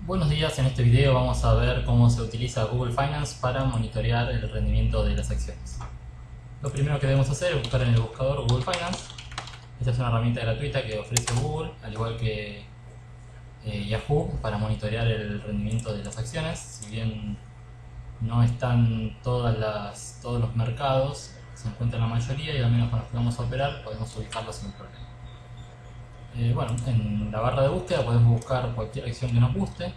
Buenos días, en este video vamos a ver cómo se utiliza Google Finance para monitorear el rendimiento de las acciones. Lo primero que debemos hacer es buscar en el buscador Google Finance. Esta es una herramienta gratuita que ofrece Google, al igual que Yahoo, para monitorear el rendimiento de las acciones. Si bien no están todos los mercados, se encuentra la mayoría y al menos con los que vamos a operar podemos ubicarlos sin problema. Bueno, en la barra de búsqueda podemos buscar cualquier acción que nos guste.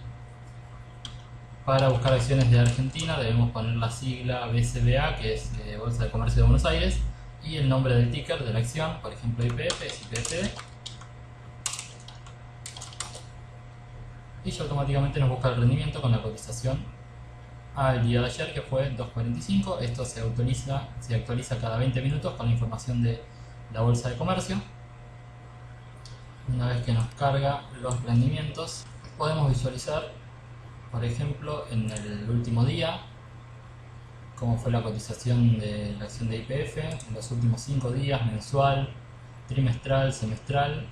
Para buscar acciones de Argentina debemos poner la sigla BCBA, que es Bolsa de Comercio de Buenos Aires, y el nombre del ticker de la acción, por ejemplo IPF es IPFD, y ya automáticamente nos busca el rendimiento con la cotización al día de ayer, que fue 2.45. Esto se actualiza cada 20 minutos con la información de la Bolsa de Comercio. Una vez que nos carga los rendimientos, podemos visualizar, por ejemplo, en el último día, cómo fue la cotización de la acción de IPF en los últimos 5 días, mensual, trimestral, semestral,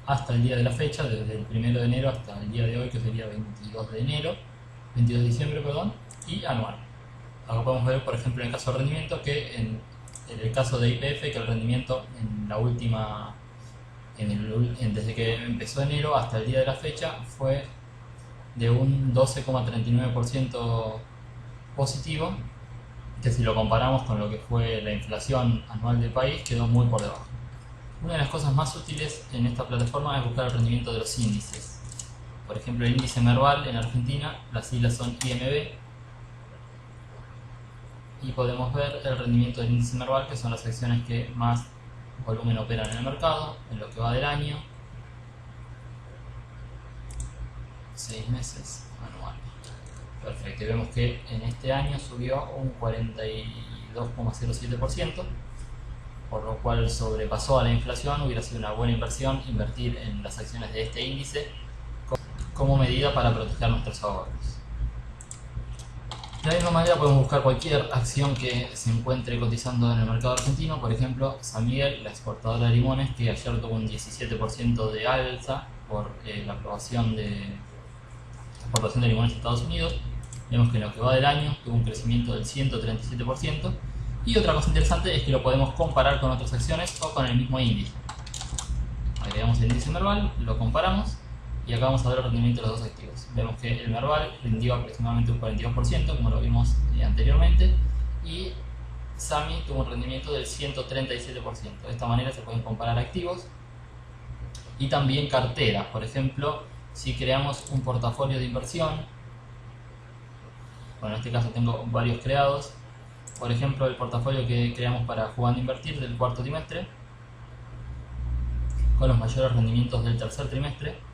hasta el día de la fecha, desde el 1 de enero hasta el día de hoy, que sería 22 de diciembre, y anual. Acá podemos ver, por ejemplo, en el caso de rendimiento, que en el caso de IPF, que el rendimiento en la última desde que empezó enero hasta el día de la fecha fue de un 12,39% positivo, que si lo comparamos con lo que fue la inflación anual del país quedó muy por debajo. Una de las cosas más útiles en esta plataforma es buscar el rendimiento de los índices. Por ejemplo, el índice Merval en Argentina, las siglas son IMB, y podemos ver el rendimiento del índice Merval, que son las acciones que más volumen operan en el mercado en lo que va del año, 6 meses anual. Perfecto, y vemos que en este año subió un 42,07%, por lo cual sobrepasó a la inflación. Hubiera sido una buena inversión invertir en las acciones de este índice como medida para proteger nuestros ahorros. De la misma manera podemos buscar cualquier acción que se encuentre cotizando en el mercado argentino. Por ejemplo, San Miguel, la exportadora de limones, que ayer tuvo un 17% de alza por la aprobación de exportación de limones a Estados Unidos. Vemos que en lo que va del año tuvo un crecimiento del 137%. Y otra cosa interesante es que lo podemos comparar con otras acciones o con el mismo índice. Agregamos el índice Merval, lo comparamos, y acá vamos a ver el rendimiento de los dos activos. Vemos que el Merval rindió aproximadamente un 42%, como lo vimos anteriormente, y SAMI tuvo un rendimiento del 137%. De esta manera se pueden comparar activos y también carteras. Por ejemplo, si creamos un portafolio de inversión, bueno, en este caso tengo varios creados. Por ejemplo, el portafolio que creamos para Jugando a Invertir del cuarto trimestre, con los mayores rendimientos del tercer trimestre.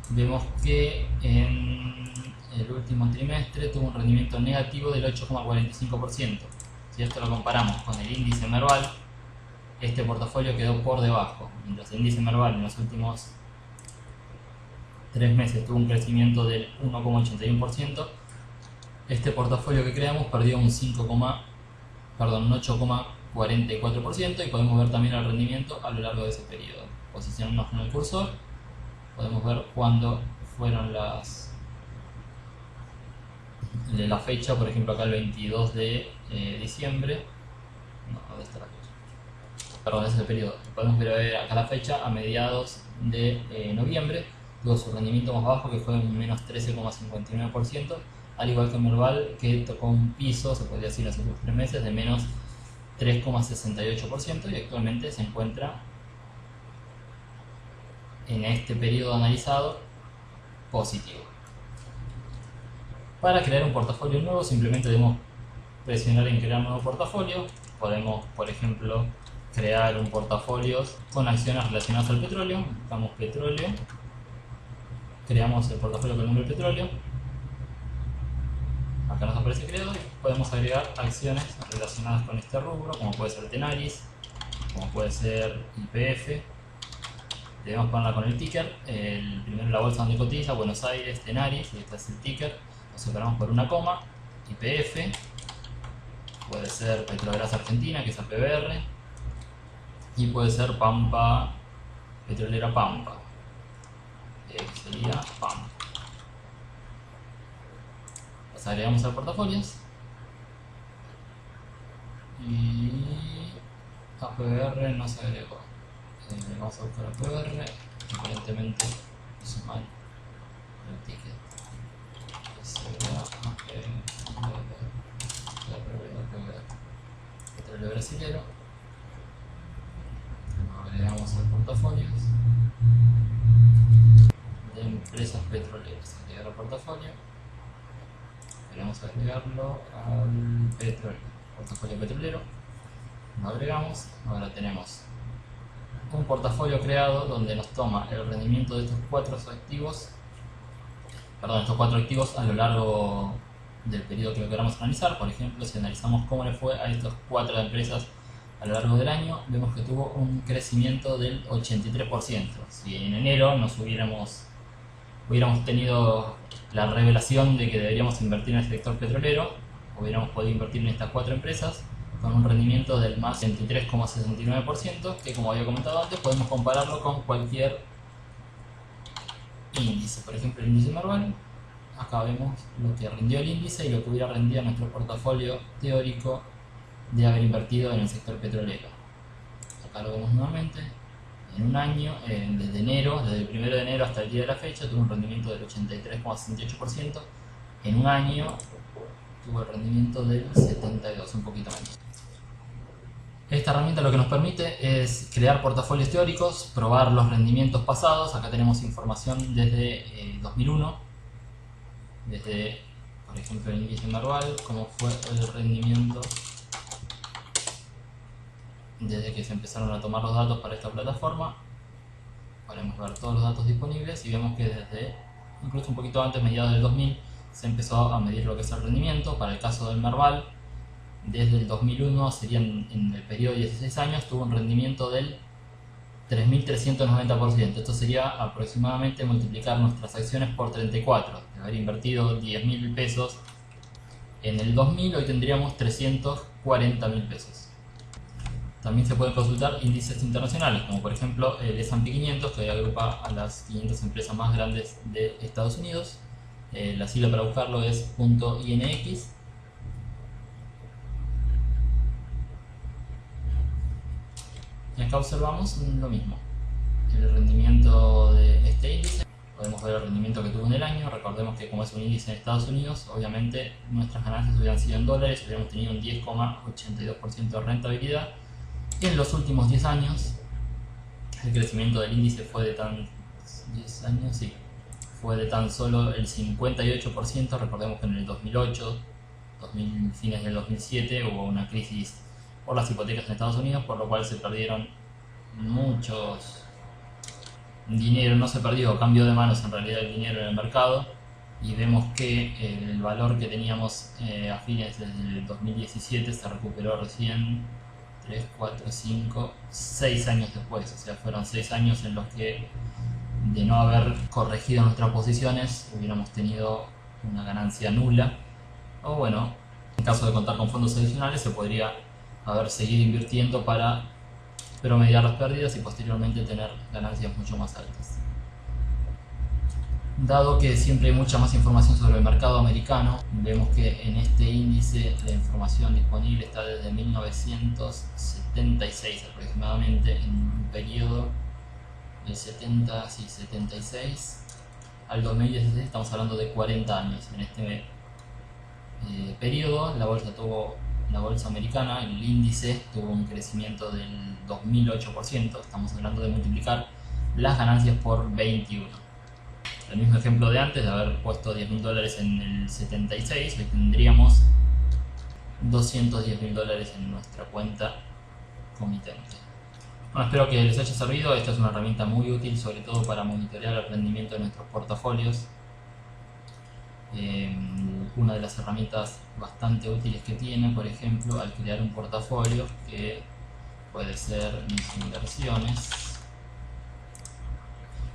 Vemos que en el último trimestre tuvo un rendimiento negativo del 8,45%. Si esto lo comparamos con el índice Merval, este portafolio quedó por debajo. Mientras el índice Merval en los últimos 3 meses tuvo un crecimiento del 1,81%, este portafolio que creamos perdió un 8,44%, y podemos ver también el rendimiento a lo largo de ese periodo. Posicionarnos con el cursor, podemos ver cuándo fueron la fecha. Por ejemplo, acá el 22 de diciembre, no, ¿dónde está la fecha? Perdón, ese es el periodo. Podemos ver acá la fecha a mediados de noviembre, tuvo su rendimiento más bajo, que fue un menos 13,59%, al igual que Merval, que tocó un piso, se podría decir, hace 3 meses, de menos 3,68%, y actualmente se encuentra en este periodo analizado positivo. Para crear un portafolio nuevo simplemente debemos presionar en crear nuevo portafolio. Podemos, por ejemplo, crear un portafolio con acciones relacionadas al petróleo. Buscamos petróleo, creamos el portafolio con el nombre petróleo. Acá nos aparece creado y podemos agregar acciones relacionadas con este rubro, como puede ser Tenaris, como puede ser IPF. Debemos ponerla con el ticker, primero la bolsa donde cotiza, Buenos Aires, Tenaris, y este es el ticker. Lo separamos por una coma, IPF, puede ser Petrobras Argentina, que es APBR, y puede ser Pampa, Petrolera Pampa, que sería Pampa. las agregamos al portafolios y APR no se agregó. Vamos a buscar APR, aparentemente hizo mal el ticket. Petróleo brasilero, lo agregamos al portafolios de empresas petroleras. Agregar al portafolio, queremos agregarlo al portafolio petrolero, lo agregamos. Ahora tenemos un portafolio creado donde nos toma el rendimiento de estos cuatro activos a lo largo del periodo que lo queramos analizar. Por ejemplo, si analizamos cómo le fue a estas cuatro empresas a lo largo del año, vemos que tuvo un crecimiento del 83%. Si en enero hubiéramos tenido la revelación de que deberíamos invertir en el sector petrolero, hubiéramos podido invertir en estas cuatro empresas con un rendimiento del más 23,69%, que, como había comentado antes, podemos compararlo con cualquier índice. Por ejemplo, el índice Merval. Acá vemos lo que rindió el índice y lo que hubiera rendido nuestro portafolio teórico de haber invertido en el sector petrolero. Acá lo vemos nuevamente. En un año, desde el 1 de enero hasta el día de la fecha, tuvo un rendimiento del 83,68%. En un año tuvo el rendimiento del 72%, un poquito menos. Esta herramienta lo que nos permite es crear portafolios teóricos, probar los rendimientos pasados. Acá tenemos información desde 2001, desde, por ejemplo, el índice Merval, cómo fue el rendimiento desde que se empezaron a tomar los datos para esta plataforma. Podemos ver todos los datos disponibles y vemos que desde incluso un poquito antes, mediados del 2000, se empezó a medir lo que es el rendimiento. Para el caso del Merval, desde el 2001, serían en el periodo de 16 años, tuvo un rendimiento del 3.390%. Esto sería aproximadamente multiplicar nuestras acciones por 34. De haber invertido 10.000 pesos en el 2000, hoy tendríamos 340.000 pesos. También se pueden consultar índices internacionales, como por ejemplo el S&P 500, que agrupa a las 500 empresas más grandes de Estados Unidos. La sigla para buscarlo es .INX. Y acá observamos lo mismo, el rendimiento de este índice. Podemos ver el rendimiento que tuvo en el año. Recordemos que como es un índice en Estados Unidos, obviamente nuestras ganancias hubieran sido en dólares, hubiéramos tenido un 10,82% de rentabilidad. En los últimos 10 años, el crecimiento del índice fue de tan solo el 58%. Recordemos que en el 2008, fines del 2007, hubo una crisis por las hipotecas en Estados Unidos, por lo cual se perdieron muchos dinero. No se perdió, cambió de manos en realidad el dinero en el mercado, y vemos que el valor que teníamos a fines del 2017 se recuperó recién 3, 4, 5, 6 años después. O sea, fueron 6 años en los que, de no haber corregido nuestras posiciones, hubiéramos tenido una ganancia nula, o bueno, en caso de contar con fondos adicionales, se podría haber seguido invirtiendo para promediar las pérdidas y posteriormente tener ganancias mucho más altas. Dado que siempre hay mucha más información sobre el mercado americano, vemos que en este índice la información disponible está desde 1976 aproximadamente, en un periodo del 76 al 2016, estamos hablando de 40 años. En este periodo la bolsa americana, el índice, tuvo un crecimiento del 2008%. Estamos hablando de multiplicar las ganancias por 21. El mismo ejemplo de antes, de haber puesto $10.000 en el 76, hoy tendríamos $210.000 en nuestra cuenta comitente. Bueno, espero que les haya servido. Esta es una herramienta muy útil, sobre todo para monitorear el rendimiento de nuestros portafolios. Una de las herramientas bastante útiles que tiene, por ejemplo, al crear un portafolio, que puede ser mis inversiones,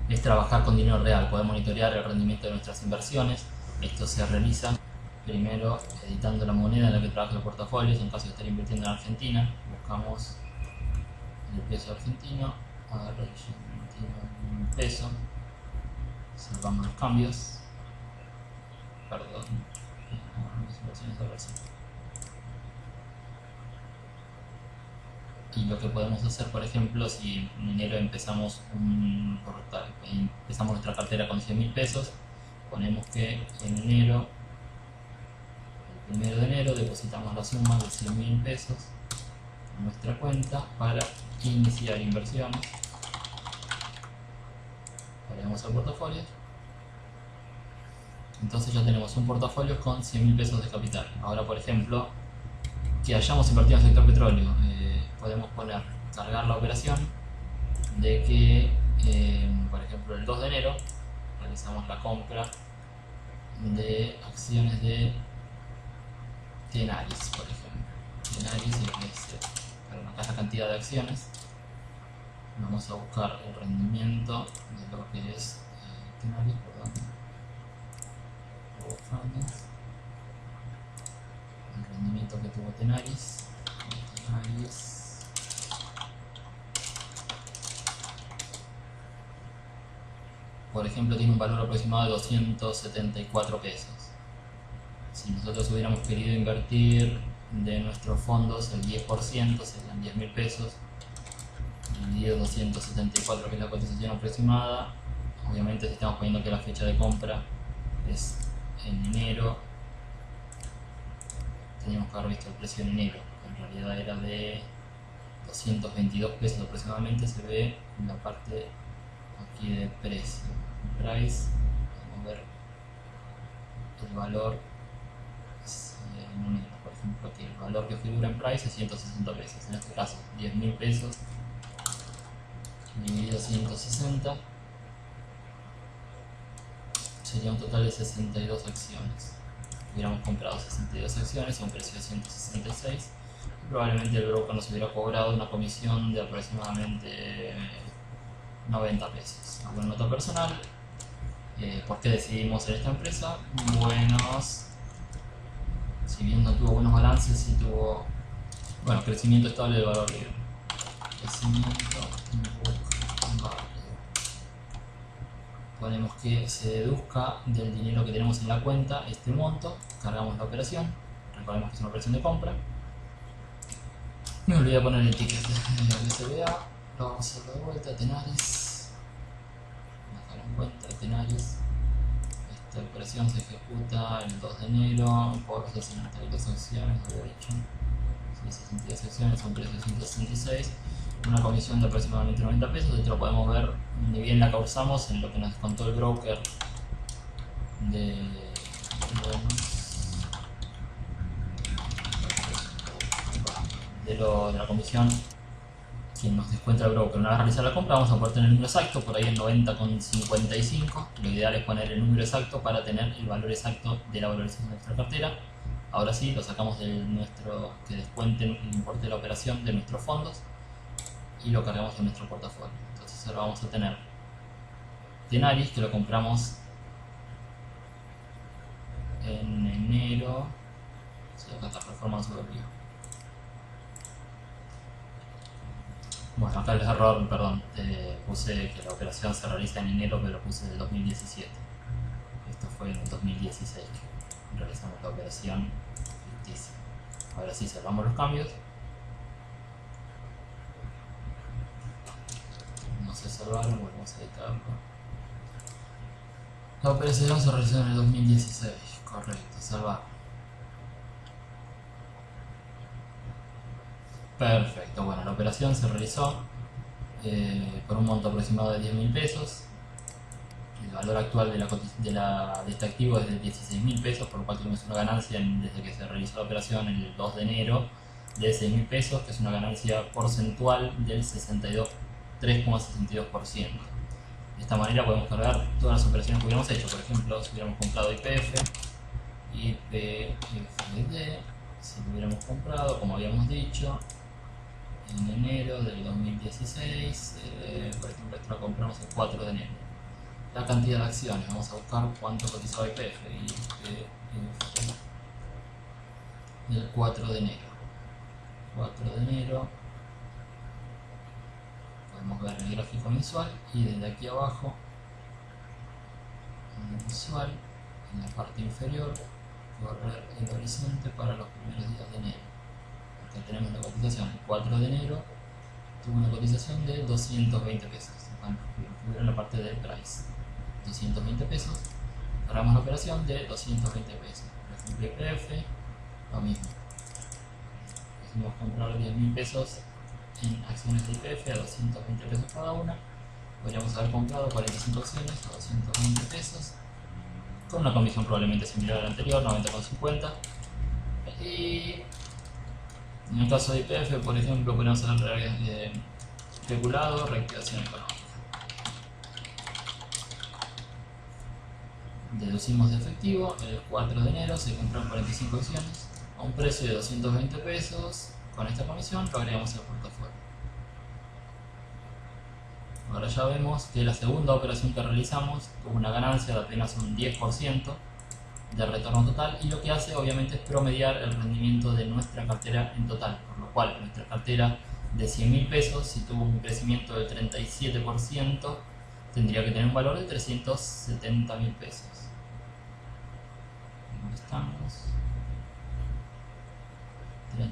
es trabajar con dinero real, poder monitorear el rendimiento de nuestras inversiones. Esto se realiza primero editando la moneda en la que trabaja el portafolio. En caso de estar invirtiendo en Argentina, buscamos el peso argentino, peso, salvamos los cambios, perdón, inversiones de versión. Y lo que podemos hacer, por ejemplo, si en enero empezamos nuestra cartera con 100.000 pesos, ponemos que en enero, el 1 de enero, depositamos la suma de 100.000 pesos en nuestra cuenta para iniciar inversiones. Ponemos el portafolio. Entonces ya tenemos un portafolio con 100.000 pesos de capital. Ahora, por ejemplo, que hayamos invertido en el sector petróleo, podemos cargar la operación de que, por ejemplo, el 2 de enero realizamos la compra de acciones de Tenaris, por ejemplo. Tenaris es para una caja cantidad de acciones. Vamos a buscar el rendimiento de lo que es Tenaris, el rendimiento que tuvo Tenaris. Por ejemplo, tiene un valor aproximado de 274 pesos. Si nosotros hubiéramos querido invertir de nuestros fondos el 10%, serían 10.000 pesos, dividido 274, que es la cotización aproximada. Obviamente, si estamos poniendo que la fecha de compra es en enero, teníamos que haber visto el precio en enero, en realidad era de 222 pesos aproximadamente. Se ve en la parte aquí de precio, price. Vamos a ver el valor en enero, por ejemplo, que el valor que figura en price es 160 pesos, en este caso 10.000 pesos dividido 160 sería un total de 62 acciones. Hubiéramos comprado 62 acciones a un precio de 166 y probablemente el broker nos hubiera cobrado una comisión de aproximadamente 90 pesos. Una buena nota personal. ¿Por qué decidimos en esta empresa? Si bien no tuvo buenos balances, sí tuvo crecimiento estable del valor libre. Crecimiento book value. Ponemos que se deduzca del dinero que tenemos en la cuenta este monto, cargamos la operación, recordemos que es una operación de compra. Me olvidé de poner el ticket de SBA, lo vamos a hacer de vuelta. Tenaris, dejar en cuenta Tenaris. Esta operación se ejecuta el 2 de enero por 62 acciones, había dicho. 62 acciones a un precio de 166, una comisión de aproximadamente 90 pesos. Esto lo podemos ver, ni bien la causamos, en lo que nos descontó el broker de la comisión, quien nos descuenta el broker. Una vez realizada la compra, vamos a poder tener el número exacto, por ahí el 90,55. Lo ideal es poner el número exacto para tener el valor exacto de la valorización de nuestra cartera. Ahora sí, lo sacamos que descuenten el importe de la operación de nuestros fondos y lo cargamos en nuestro portafolio. Entonces ahora vamos a tener Tenaris, que lo compramos en enero. Acá está Performance Overview. Bueno, acá el error, perdón, puse que la operación se realiza en enero, pero puse del 2017. Esto fue en el 2016 que realizamos la operación ficticia. Ahora sí, cerramos los cambios. No se salvaron, volvemos a editarlo. La operación se realizó en el 2016, correcto, salvar. Perfecto, bueno, la operación se realizó por un monto aproximado de 10.000 pesos. El valor actual de este activo es de 16.000 pesos, por lo cual tuvimos una ganancia desde que se realizó la operación el 2 de enero de 6.000 pesos, que es una ganancia porcentual del 3,62%. De esta manera podemos cargar todas las operaciones que hubiéramos hecho. Por ejemplo, si hubiéramos comprado YPF, si lo hubiéramos comprado, como habíamos dicho, en enero del 2016, por ejemplo, esto lo compramos el 4 de enero. La cantidad de acciones, vamos a buscar cuánto cotizaba YPF, del 4 de enero. 4 de enero, podemos ver el gráfico mensual y desde aquí abajo, mensual, en la parte inferior, correr el horizonte para los primeros días de enero. Acá tenemos la cotización. El 4 de enero tuvo una cotización de 220 pesos. Bueno, en la parte del price. 220 pesos. Cerramos la operación de 220 pesos. Por ejemplo, IPF, lo mismo. Decidimos comprar 10.000 pesos en acciones de IPF a 220 pesos cada una. Podríamos haber comprado 45 acciones a 220 pesos con una comisión probablemente similar a la anterior, 90,50. Y en el caso de IPF, por ejemplo, podemos hacer especulado, reactivación económica. Deducimos de efectivo, el 4 de enero se compraron 45 acciones a un precio de 220 pesos. Con esta comisión lo agregamos al portafolio. Ahora ya vemos que la segunda operación que realizamos tuvo una ganancia de apenas un 10% de retorno total, y lo que hace obviamente es promediar el rendimiento de nuestra cartera en total, por lo cual nuestra cartera de 100.000 pesos, si tuvo un crecimiento del 37%, tendría que tener un valor de 370.000 pesos. ¿Dónde estamos? 37%.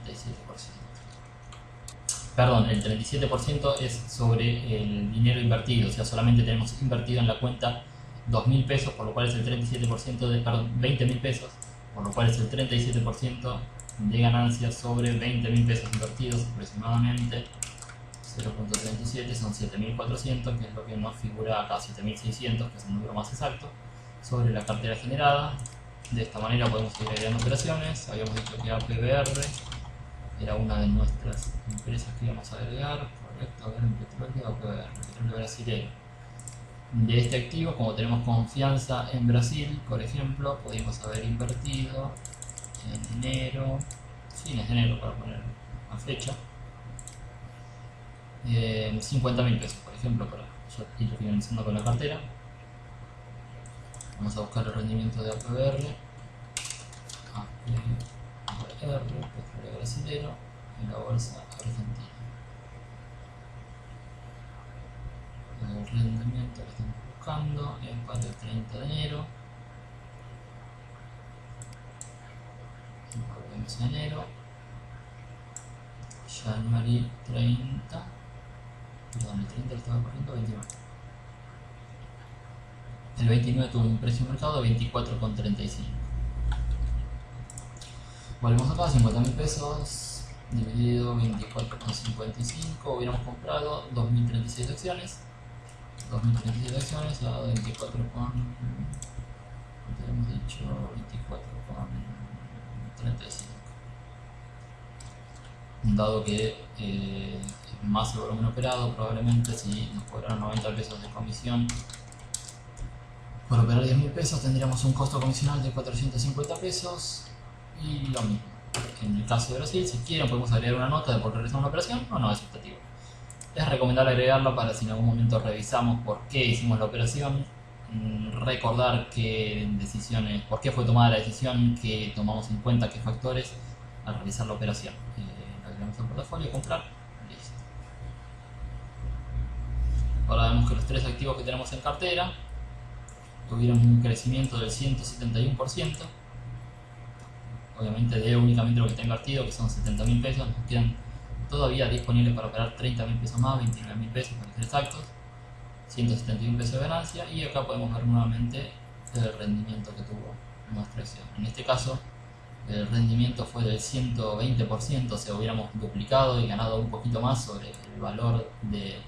Perdón, el 37% es sobre el dinero invertido, o sea, solamente tenemos invertido en la cuenta 2.000 pesos, por lo cual es el 37% de, perdón, 20.000 pesos, por lo cual es el 37% de ganancias sobre 20.000 pesos invertidos, aproximadamente 0.37 son 7.400, que es lo que nos figura acá, 7.600, que es el número más exacto, sobre la cartera generada. De esta manera podemos ir agregando operaciones. Habíamos dicho que APBR era una de nuestras empresas que íbamos a agregar, correcto, a ver, en petróleo, APBR, petróleo brasileño. De este activo, como tenemos confianza en Brasil, por ejemplo, podríamos haber invertido en enero, fines de enero para poner una fecha, 50.000 pesos, por ejemplo, para ir finalizando con la cartera. Vamos a buscar el rendimiento de APBR, petróleo brasileño, en la bolsa argentina. El rendimiento que estamos buscando es para el 30 de enero. Volvemos a enero. January 30. Perdón, el 30 lo estaba corriendo, 29. El 29 tuvo un precio de mercado de 24,35. Volvemos acá, 50.000 pesos dividido 24,55. Hubiéramos comprado 2.036 acciones. 2.036 acciones a 24 con... ¿cuánto habíamos dicho? 24,35. Dado que más el volumen operado, probablemente si nos cobraron 90 pesos de comisión por operar 10.000 pesos, tendríamos un costo comisional de 450 pesos. Y lo mismo, en el caso de Brasil, si quieren podemos agregar una nota de por qué realizamos una operación o no es optativo. Es recomendable agregarla para si en algún momento revisamos por qué hicimos la operación, recordar qué decisiones, por qué fue tomada la decisión, qué tomamos en cuenta, qué factores al realizar la operación. La agregamos al portafolio, comprar, listo. Ahora vemos que los tres activos que tenemos en cartera tuvieron un crecimiento del 171%. Obviamente de únicamente lo que está invertido, que son 70.000 pesos, nos quedan todavía disponibles para operar 30.000 pesos más, 29.000 pesos para ser exactos, 171 pesos de ganancia, y acá podemos ver nuevamente el rendimiento que tuvo nuestra acción. En este caso el rendimiento fue del 120%, o sea, hubiéramos duplicado y ganado un poquito más sobre el valor de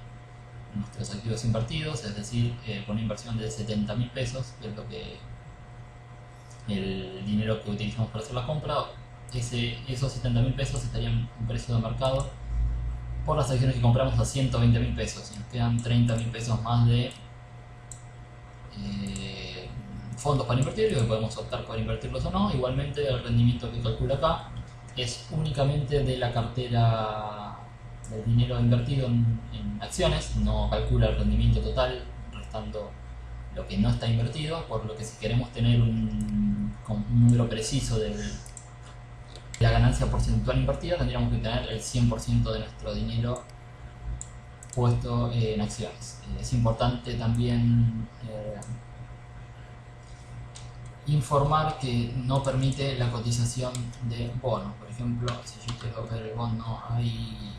nuestros activos invertidos, es decir, con una inversión de 70.000 pesos, que es lo que el dinero que utilizamos para hacer la compra. Esos 70.000 pesos estarían en precio de mercado por las acciones que compramos a 120.000 pesos, y nos quedan 30.000 pesos más de fondos para invertir, y que podemos optar por invertirlos o no. Igualmente el rendimiento que calcula acá es únicamente de la cartera del dinero invertido en acciones, no calcula el rendimiento total restando lo que no está invertido, por lo que si queremos tener un número preciso de la ganancia porcentual invertida, tendríamos que tener el 100% de nuestro dinero puesto en acciones. Es importante también informar que no permite la cotización de bonos. Por ejemplo, si yo quiero ver el bono, hay,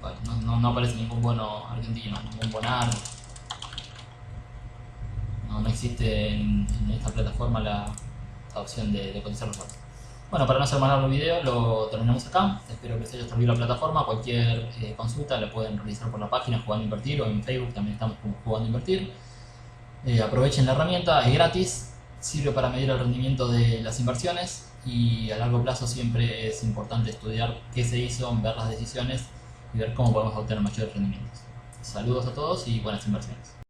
bueno, no aparece ningún bono argentino, ningún bonar. No existe en esta plataforma la opción de cotizar los bonos. Bueno, para no hacer más largo el video, lo terminamos acá. Espero que les haya servido la plataforma. Cualquier consulta la pueden realizar por la página Jugando a Invertir, o en Facebook también estamos como Jugando a Invertir. Aprovechen la herramienta, es gratis, sirve para medir el rendimiento de las inversiones, y a largo plazo siempre es importante estudiar qué se hizo, ver las decisiones y ver cómo podemos obtener mayores rendimientos. Saludos a todos y buenas inversiones.